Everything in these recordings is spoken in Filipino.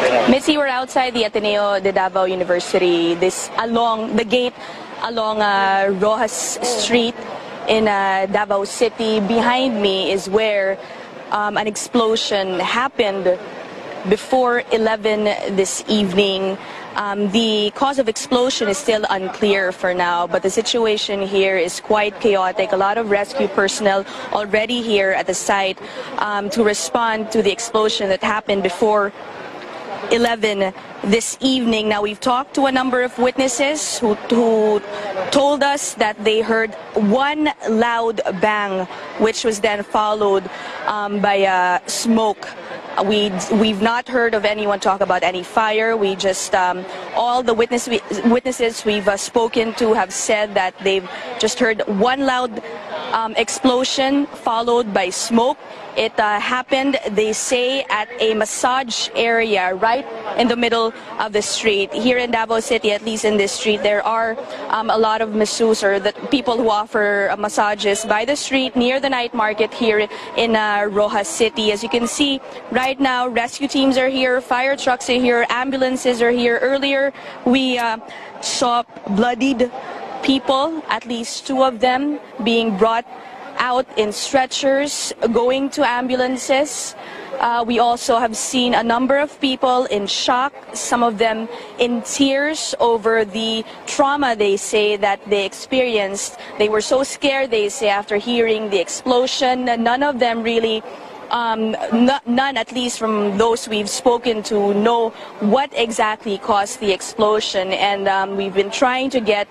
Mitzi, we're outside the Ateneo de Davao University. This along the gate along Rojas Street in Davao City. Behind me is where an explosion happened before 11 this evening. The cause of explosion is still unclear for now, but the situation here is quite chaotic. A lot of rescue personnel already here at the site to respond to the explosion that happened before 11 this evening. Now, we've talked to a number of witnesses who told us that they heard one loud bang, which was then followed by smoke. We've not heard of anyone talk about any fire. We just, all the witnesses we've spoken to have said that they've just heard one loud explosion followed by smoke. It happened, they say, at a massage area right in the middle of the street. Here in Davao City, at least in this street, there are a lot of masseuse, or the people who offer massages by the street near the night market here in Rojas City. As you can see right now, rescue teams are here, fire trucks are here, ambulances are here. Earlier, we saw bloodied people, at least two of them, being brought out in stretchers, going to ambulances. We also have seen a number of people in shock, some of them in tears over the trauma they say that they experienced. They were so scared, they say, after hearing the explosion. None of them really, none, at least from those we've spoken to, know what exactly caused the explosion. And we've been trying to get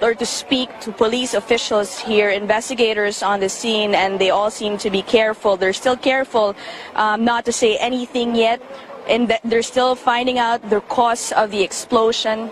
or to speak to police officials here, investigators on the scene, and they all seem to be careful. They're still careful not to say anything yet, and they're still finding out the cause of the explosion.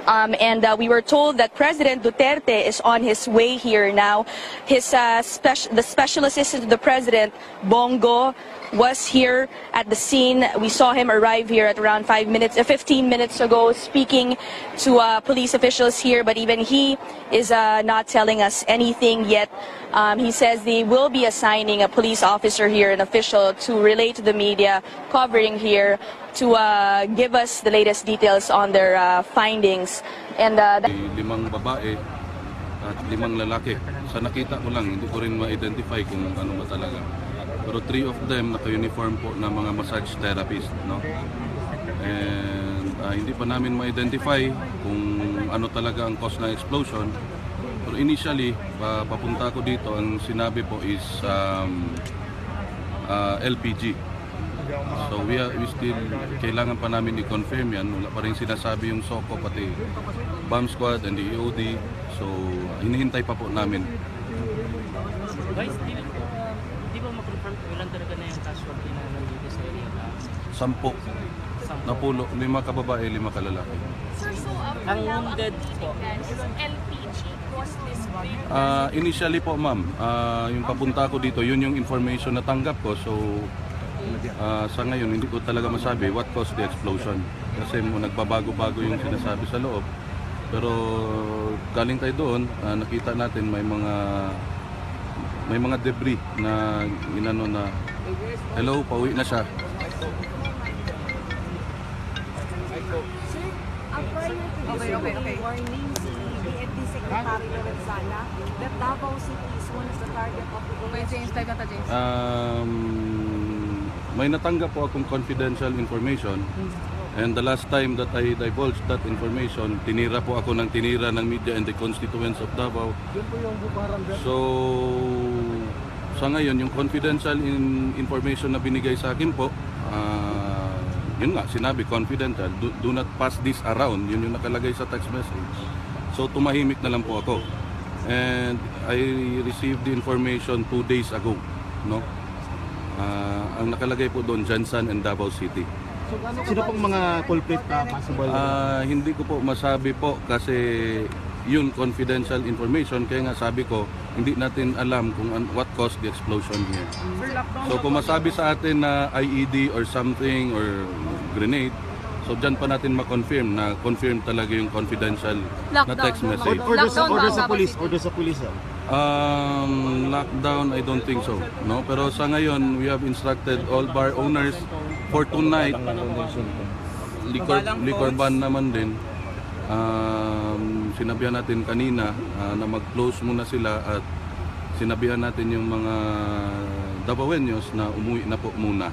And we were told that President Duterte is on his way here now. His the special assistant to the president, Bongo, was here at the scene. We saw him arrive here at around 15 minutes ago, speaking to police officials here, but even he is not telling us anything yet. He says they will be assigning a police officer here, an official, to relate to the media covering here, to give us the latest details on their findings. And limang babae at limang lalaki. Sa nakita ko lang, hindi ko rin ma-identify kung ano ba talaga. Pero 3 of them naka-uniform po na mga massage therapist, no? And hindi pa namin ma-identify kung ano talaga ang cause ng explosion. Pero initially, papunta ko dito, ang sinabi po is LPG. So we still, kailangan pa namin i-confirm yan. Wala pa rin sinasabi yung SOCO, pati bomb squad and the EOD. So hinihintay pa po namin. Guys, di ba ma-confirm kung ilan talaga na yung casualty na nandito sa area? 10. Napulo, 5 kababae, 5 kalalaki. Sir, so ang wounded po, is LPG caused this fire? Initially po, ma'am, yung papunta ko dito, yun yung information na tanggap ko. So sa ngayon, hindi ko talaga masabi what caused the explosion. Kasi nagbabago-bago yung sinasabi sa loob. Pero galing tayo doon, nakita natin may mga debris na inano na, hello, pauwi na siya. Prior to this warning, si BFD Secretary Lorenzana that Davao City is one of the target of the may natanggap po akong confidential information, and the last time that I divulged that information, tinira po ako ng tinira ng media and the constituents of Davao. So sa ngayon, yung confidential information na binigay sa akin po, yun nga, sinabi confidential, do not pass this around, yun yung nakalagay sa text message. So tumahimik na lang po ako, and I received the information 2 days ago, no? Ang nakalagay po doon, Jansan and Davao City. So, sino pong mga culprit possible? Hindi ko po masabi po kasi yun confidential information, kaya nga sabi ko hindi natin alam kung what caused the explosion here. So kung masabi sa atin na IED or something or grenade, so dyan pa natin ma-confirm na confirm talaga yung confidential na text message. Order sa police. Lockdown, I don't think so. No, pero sa ngayon, we have instructed all bar owners for tonight. Liquor ban naman din. Sinabihan natin kanina na mag-close muna sila at sinabihan natin yung mga Davaoenos na umuwi na po muna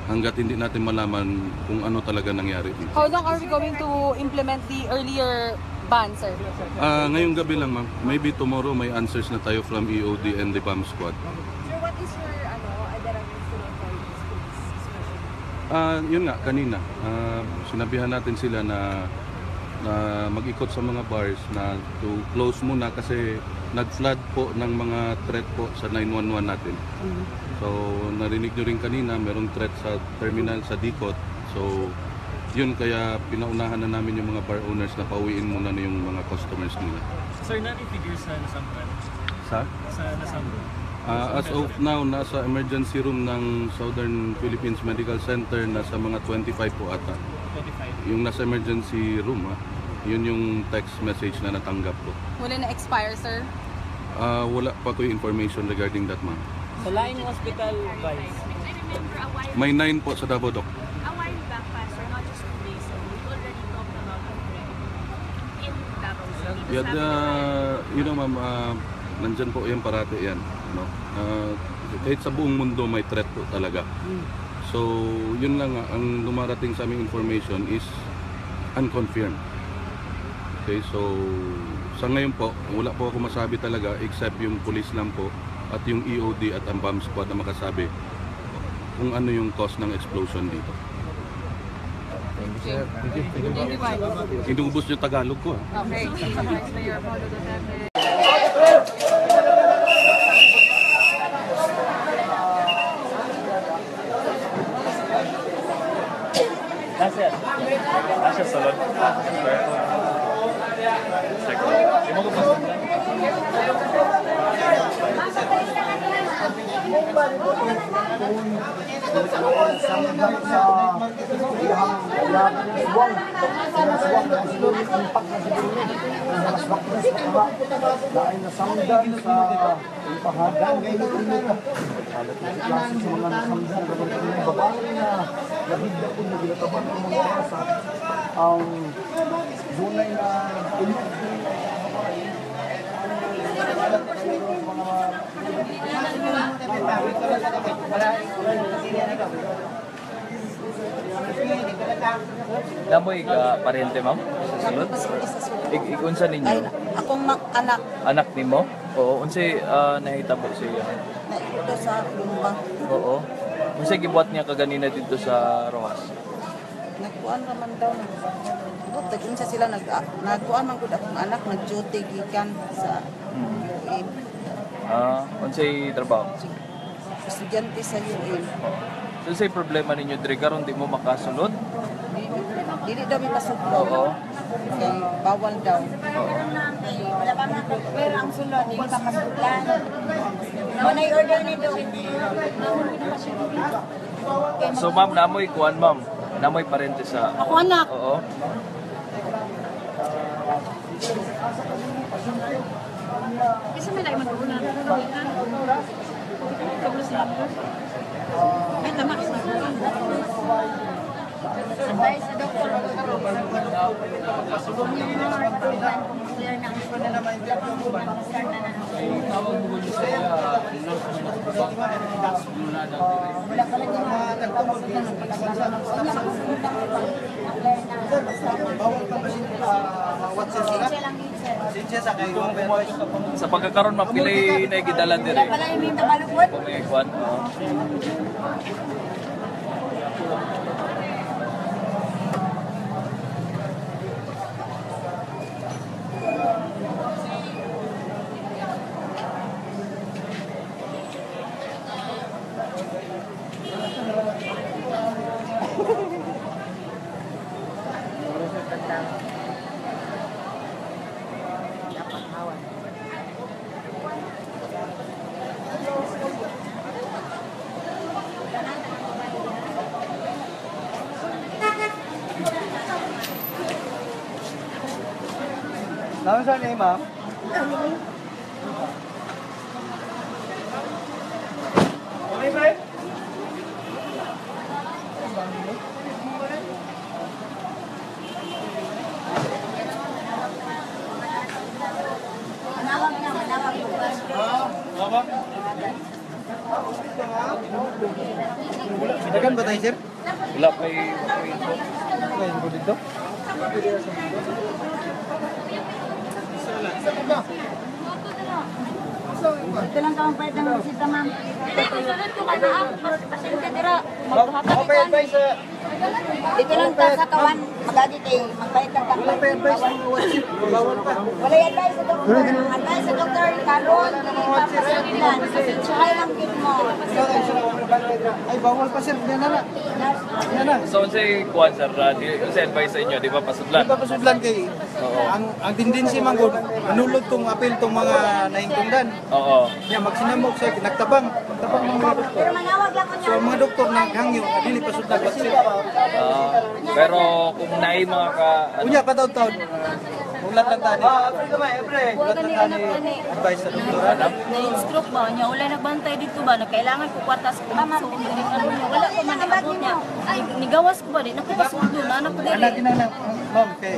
hanggat hindi natin malaman kung ano talaga nangyari dito. How long are we going to implement the earlier ban, sir? Ngayong gabi lang, ma'am. Maybe tomorrow may answers na tayo from EOD and the bomb squad. Sir, what is your adarang incident for this police? Yun nga, kanina. Sinabihan natin sila na mag-ikot sa mga bars na to close muna kasi nag-flood po ng mga threat po sa 911 natin. So, narinig nyo rin kanina, merong threat sa terminal sa Dicot. So, yun kaya pinaunahan na namin yung mga bar owners na pauwiin muna na yung mga customers nila. Sir, nani-figure sa nasampan? Sa? Sa nasampan? As of now, nasa emergency room ng Southern Philippines Medical Center, nasa mga 25 po ata. 25. Yung nasa emergency room, yun yung text message na natanggap ko. Wala na expire, sir? Wala pa ko yung information regarding that, ma'am. Sa Laing Hospital, Vice. May 9 po sa Davao, Doc. A while back, Pastor, not just 2 days ago, we already talked about a threat in Davao City. You know, ma'am, nandyan po yan parati yan. No? Kahit sa buong mundo may threat po talaga. So, yun lang ang dumarating sa aming information is unconfirmed. Okay, so sa ngayon po, wala po ako masabi talaga except yung police lang po at yung EOD at ang bomb squad na makasabi kung ano yung cause ng explosion dito. Inubos yung Tagalog ko. Okay. Mayor Paulo Duterte. Nasa salon. Namoy ka parente, ma'am? Sa sulod? Ikunsa ninyo? Ay, akong anak Anak nimo? Oo. Unsay nahitabo siya? na ito sa lumbang. Oo. Unsay gibuhat niya kaganina dito sa Rojas? Nagkuan naman daw. Tagin sa sila nagkuan man gud akong anak nag-duty gikan sa UN. Unsay trabaho? Estudyante sa UN. So unsay problema ninyo diri karon di mo makasulod? Dili daw mi pasudlo. Oo. Kay bawal daw. Wala pa na pero ang sulod, hindi pa pasudlan. Muna i-order nito. So ma'am, namoy kuan ma'am. Namoy parente sa Ako anak. Oo. Kasi may lagi mag-ulan. Ay, tama. Advice sa doktor. Kung yung mga orthodan, kung clear na ang sulod, start na na. Wala pala yung mga Sa pagkakaroon ma'am, pilay na gidala diri. wala pala yung may tabalugod. Kung may kuan. Oo. Naman saan niya, ma'am? ba tayo, sir? Wala pa info. Ngayon ko dito. Ito lang kang pwede ng bisita, ma'am. Okay, advice sa... Dito lang ta sa kawan, magagit eh, magbayad ka Wala pa advice sa mga WhatsApp. Bawal pa. Wala yung advice sa doktor. Advice sa doktor, karon, dili pa pasaglan. Try lang kit mo. Ay, bawal pa, sir. Yan na. Yan na. So, say, kuwan, sir, sa advice sa inyo, di ba, pasudlan? Di ba pasudlan kay ang tendency man gud manulod tong apel tong mga nahingtungdan. Oo. Nya magsinamok sa nagtabang mga doktor. Pero manawag lang ko So ang mga doktor naghangyo dili pasudlan kasi. Pero kung naay mga ka... Unya pa taon. Ulat lang tani. Ulat lang tani advice sa doktor. Na-stroke ba niya? Wala nagbantay dito ba? Kailangan ko kwatas ko. So, wala ko man nakabot niya. Nigawas ko ba din? Nakapasundo na anak ko din. Anak ina na ma'am kay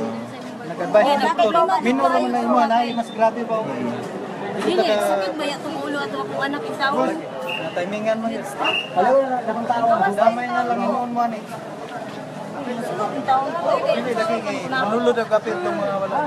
nag-advise sa doktor. Minor man na imo na mas grabe ba. Dili, sakit ba itong ulo at akong anak itaw? Timingan mo. Hello, dakong tao. Damay na lang imoon mo ni. Dili lagi kay manulod ang kapit tong mga wala.